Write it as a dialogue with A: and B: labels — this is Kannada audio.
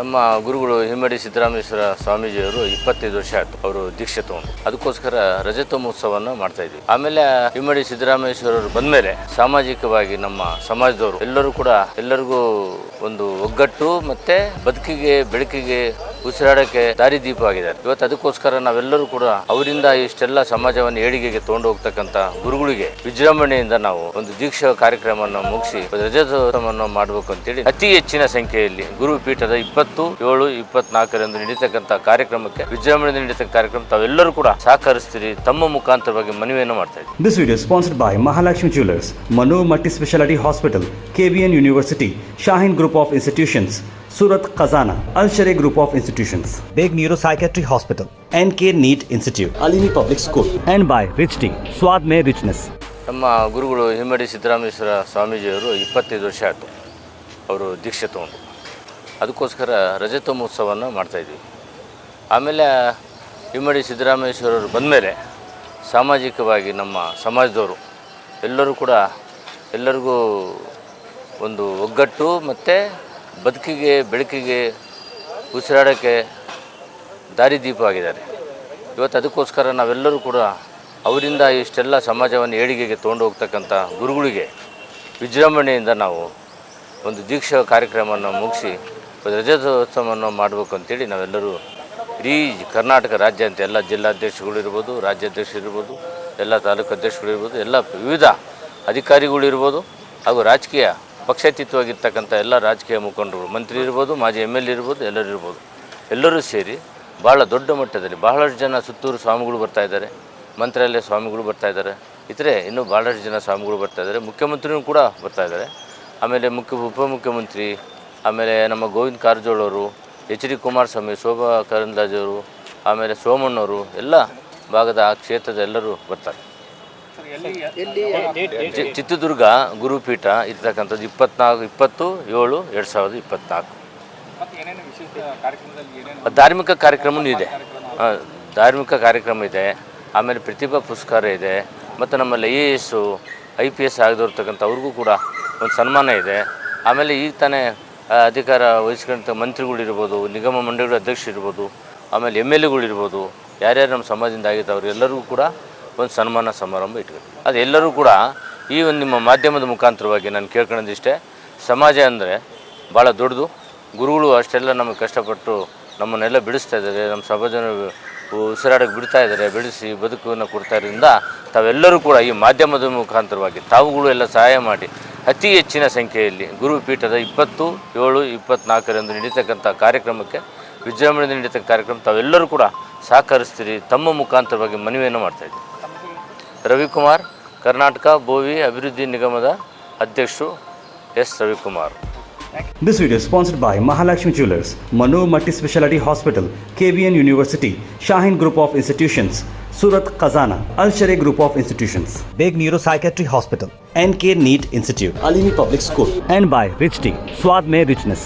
A: ನಮ್ಮ ಗುರುಗಳು ಹಿಮ್ಮಡಿ ಸಿದ್ದರಾಮೇಶ್ವರ ಸ್ವಾಮೀಜಿಯವರು 25 ವರ್ಷ ಆಯ್ತು ಅವರು ದೀಕ್ಷೆ ತಗೊಂಡು. ಅದಕ್ಕೋಸ್ಕರ ರಜತ ಮಹೋತ್ಸವವನ್ನು ಮಾಡ್ತಾ ಇದ್ವಿ. ಆಮೇಲೆ ಹಿಮ್ಮಡಿ ಸಿದ್ದರಾಮೇಶ್ವರರು ಬಂದ್ಮೇಲೆ ಸಾಮಾಜಿಕವಾಗಿ ನಮ್ಮ ಸಮಾಜದವರು ಎಲ್ಲರಿಗೂ ಒಂದು ಒಗ್ಗಟ್ಟು ಮತ್ತೆ ಬದುಕಿಗೆ ಬೆಳಕಿಗೆ ಉಸಿರಾಡಕ್ಕೆ ದಾರಿದೀಪ ಆಗಿದ್ದಾರೆ. ಇವತ್ತು ಅದಕ್ಕೋಸ್ಕರ ನಾವೆಲ್ಲರೂ ಕೂಡ ಅವರಿಂದ ಇಷ್ಟೆಲ್ಲ ಸಮಾಜವನ್ನು ಏಳಿಗೆಗೆ ತಗೊಂಡು ಹೋಗ್ತಕ್ಕಂಥ ಗುರುಗಳಿಗೆ ವಿಜೃಂಭಣೆಯಿಂದ ನಾವು ಒಂದು ದೀಕ್ಷಾ ಕಾರ್ಯಕ್ರಮವನ್ನು ಮುಗಿಸಿ ರಜತೋತ್ಸವವನ್ನು ಮಾಡಬೇಕು ಅಂತೇಳಿ ಅತಿ ಹೆಚ್ಚಿನ ಸಂಖ್ಯೆಯಲ್ಲಿ ಗುರುಪೀಠದ 27-24ರಂದು ನಡೀತಕ್ಕಂಥ ಕಾರ್ಯಕ್ರಮಕ್ಕೆ ವಿಜೃಂಭಣೆಯಿಂದ ನಡೀತಕ್ಕಂಥ ಕಾರ್ಯಕ್ರಮ ತಾವೆಲ್ಲರೂ ಕೂಡ ಸಹಕರಿಸ್ತೀರಿ ತಮ್ಮ ಮುಖಾಂತರವಾಗಿ ಮನವಿಯನ್ನು ಮಾಡ್ತಾ ಇದ್ದೀವಿ.
B: This video is sponsored by Mahalakshmi Jewelers, Manu Multi Speciality Hospital, KBN University, Shaheen Group of Institutions, Surat Khazana, Al Sharia Group of Institutions, Beg Neuropsychiatry Hospital, NK NEET Institute, Alini Public School, and by Rich Tea, Swad Mein Richness.
A: ನಮ್ಮ ಗುರುಗಳು ಹಿಮ್ಮಡಿ ಸಿದ್ದರಾಮೇಶ್ವರ ಸ್ವಾಮೀಜಿಯವರು 25 ವರ್ಷ ಆಯಿತು ಅವರು ದೀಕ್ಷೆ ತಗೊಂಡು. ಅದಕ್ಕೋಸ್ಕರ ರಜತ ಮಹೋತ್ಸವವನ್ನು ಮಾಡ್ತಾಯಿದ್ವಿ. ಆಮೇಲೆ ಹಿಮ್ಮಡಿ ಸಿದ್ದರಾಮೇಶ್ವರರು ಬಂದಮೇಲೆ ಸಾಮಾಜಿಕವಾಗಿ ನಮ್ಮ ಸಮಾಜದವರು ಎಲ್ಲರಿಗೂ ಒಂದು ಒಗ್ಗಟ್ಟು ಮತ್ತು ಬದುಕಿಗೆ ಬೆಳಕಿಗೆ ಉಸಿರಾಡೋಕ್ಕೆ ದಾರಿದೀಪ ಆಗಿದ್ದಾರೆ. ಇವತ್ತು ಅದಕ್ಕೋಸ್ಕರ ನಾವೆಲ್ಲರೂ ಕೂಡ ಅವರಿಂದ ಇಷ್ಟೆಲ್ಲ ಸಮಾಜವನ್ನು ಏಳಿಗೆಗೆ ತೊಗೊಂಡು ಹೋಗ್ತಕ್ಕಂಥ ಗುರುಗಳಿಗೆ ವಿಜೃಂಭಣೆಯಿಂದ ನಾವು ಒಂದು ದೀಕ್ಷಾ ಕಾರ್ಯಕ್ರಮವನ್ನು ಮುಗಿಸಿ ರಜತೋತ್ಸವವನ್ನು ಮಾಡಬೇಕು ಅಂತೇಳಿ ನಾವೆಲ್ಲರೂ ಇಡೀ ಕರ್ನಾಟಕ ರಾಜ್ಯಾದ್ಯಂತ ಎಲ್ಲ ಜಿಲ್ಲಾಧ್ಯಕ್ಷಗಳಿರ್ಬೋದು, ರಾಜ್ಯಾಧ್ಯಕ್ಷರಿರ್ಬೋದು, ಎಲ್ಲ ತಾಲೂಕು ಅಧ್ಯಕ್ಷಗಳಿರ್ಬೋದು, ಎಲ್ಲ ವಿವಿಧ ಅಧಿಕಾರಿಗಳಿರ್ಬೋದು ಹಾಗೂ ರಾಜಕೀಯ ಪಕ್ಷಾತೀತವಾಗಿರ್ತಕ್ಕಂಥ ಎಲ್ಲ ರಾಜಕೀಯ ಮುಖಂಡರು, ಮಂತ್ರಿ ಇರ್ಬೋದು, ಮಾಜಿ MLA ಇರ್ಬೋದು, ಎಲ್ಲರೂ ಸೇರಿ ಭಾಳ ದೊಡ್ಡ ಮಟ್ಟದಲ್ಲಿ ಬಹಳಷ್ಟು ಜನ ಸುತ್ತೂರು ಸ್ವಾಮಿಗಳು ಬರ್ತಾಯಿದ್ದಾರೆ, ಮಂತ್ರಾಲಯ ಸ್ವಾಮಿಗಳು ಬರ್ತಾಯಿದ್ದಾರೆ, ಇತರೆ ಇನ್ನೂ ಭಾಳಷ್ಟು ಜನ ಸ್ವಾಮಿಗಳು ಬರ್ತಾಯಿದ್ದಾರೆ, ಮುಖ್ಯಮಂತ್ರಿನೂ ಕೂಡ ಬರ್ತಾಯಿದ್ದಾರೆ. ಆಮೇಲೆ ಉಪಮುಖ್ಯಮಂತ್ರಿ, ಆಮೇಲೆ ನಮ್ಮ ಗೋವಿಂದ ಕಾರಜೋಳ ಅವರು, HD ಕುಮಾರಸ್ವಾಮಿ, ಶೋಭಾ ಕರಂದ್ಲಾಜೆಯವರು, ಆಮೇಲೆ ಸೋಮಣ್ಣವರು, ಎಲ್ಲ ಭಾಗದ ಆ ಕ್ಷೇತ್ರದ ಎಲ್ಲರೂ ಬರ್ತಾರೆ. ಚಿತ್ರದುರ್ಗ ಗುರುಪೀಠ ಇರ್ತಕ್ಕಂಥದ್ದು 20/7/2024 ಧಾರ್ಮಿಕ ಕಾರ್ಯಕ್ರಮವೂ ಇದೆ. ಧಾರ್ಮಿಕ ಕಾರ್ಯಕ್ರಮ ಇದೆ, ಆಮೇಲೆ ಪ್ರತಿಭಾ ಪುರಸ್ಕಾರ ಇದೆ, ಮತ್ತು ನಮ್ಮಲ್ಲಿ IAS IPS ಆಗದಿರ್ತಕ್ಕಂಥ ಅವ್ರಿಗೂ ಕೂಡ ಒಂದು ಸನ್ಮಾನ ಇದೆ. ಆಮೇಲೆ ಈಗ ತಾನೇ ಅಧಿಕಾರ ವಹಿಸ್ಕೊಂಡ ಮಂತ್ರಿಗಳಿರ್ಬೋದು, ನಿಗಮ ಮಂಡಳಿಗಳ ಅಧ್ಯಕ್ಷರಿರ್ಬೋದು, ಆಮೇಲೆ MLAಗಳಿರ್ಬೋದು, ಯಾರ್ಯಾರು ನಮ್ಮ ಸಮಾಜದಿಂದ ಆಗಿತ್ತು ಅವರೆಲ್ಲರಿಗೂ ಕೂಡ ಒಂದು ಸನ್ಮಾನ ಸಮಾರಂಭ ಇಟ್ಕೊಂಡು ಅದು ಎಲ್ಲರೂ ಕೂಡ ಈ ಒಂದು ನಿಮ್ಮ ಮಾಧ್ಯಮದ ಮುಖಾಂತರವಾಗಿ ನಾನು ಕೇಳ್ಕೊಳ್ಳೋದಿಷ್ಟೇ. ಸಮಾಜ ಅಂದರೆ ಭಾಳ ದೊಡ್ಡದು. ಗುರುಗಳು ಅಷ್ಟೆಲ್ಲ ನಮಗೆ ಕಷ್ಟಪಟ್ಟು ನಮ್ಮನ್ನೆಲ್ಲ ಬಿಡಿಸ್ತಾ ಇದ್ದಾರೆ, ನಮ್ಮ ಸಮಾಜನ ಉಸಿರಾಡಕ್ಕೆ ಬಿಡ್ತಾ ಇದ್ದಾರೆ, ಬಿಡಿಸಿ ಬದುಕನ್ನು ಕೊಡ್ತಾ ಇರೋದ್ರಿಂದ ತಾವೆಲ್ಲರೂ ಕೂಡ ಈ ಮಾಧ್ಯಮದ ಮುಖಾಂತರವಾಗಿ ತಾವುಗಳು ಎಲ್ಲ ಸಹಾಯ ಮಾಡಿ ಅತಿ ಹೆಚ್ಚಿನ ಸಂಖ್ಯೆಯಲ್ಲಿ ಗುರುಪೀಠದ 27-24ರಂದು ನಡೀತಕ್ಕಂಥ ಕಾರ್ಯಕ್ರಮಕ್ಕೆ ವಿಜೃಂಭಣೆಯಿಂದ ನಡೀತಕ್ಕಂಥ ಕಾರ್ಯಕ್ರಮ ತಾವೆಲ್ಲರೂ ಕೂಡ ಸಹಕರಿಸ್ತೀರಿ ತಮ್ಮ ಮುಖಾಂತರವಾಗಿ ಮನವಿಯನ್ನು ಮಾಡ್ತಾಯಿದ್ದೀವಿ. ರವಿಕುಮಾರ್, ಕರ್ನಾಟಕ ಬೋವಿ ಅಭಿವೃದ್ಧಿ ನಿಗಮದ ಅಧ್ಯಕ್ಷರು S. Ravikumar.
B: This video is sponsored by Mahalakshmi Jewelers, Manu Multi Speciality Hospital, KBN University, Shaheen Group of Institutions, Surat Khazana, Al Sharia Group of Institutions, Beg Neuropsychiatry Hospital, NK NEET Institute, Alini Public School, and by Rich Tea, Swad Mein Richness.